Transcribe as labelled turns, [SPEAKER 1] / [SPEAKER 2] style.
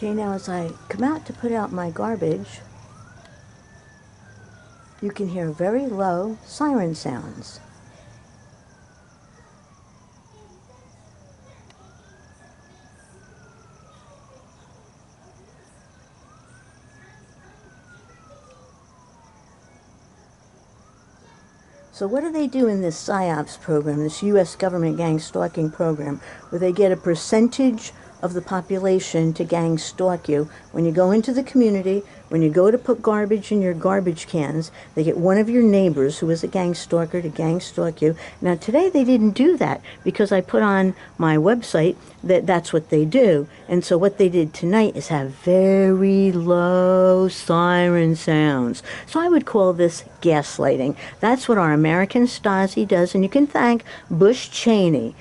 [SPEAKER 1] Okay, now as I come out to put out my garbage, you can hear very low siren sounds. So what do they do in this PSYOPs program, this U.S. government gang stalking program, where they get a percentage of the population to gang stalk you? When you go into the community, when you go to put garbage in your garbage cans, they get one of your neighbors who is a gang stalker to gang stalk you. Now today they didn't do that because I put on my website that that's what they do. And so what they did tonight is have very low siren sounds. So I would call this gaslighting. That's what our American Stasi does, and you can thank Bush Cheney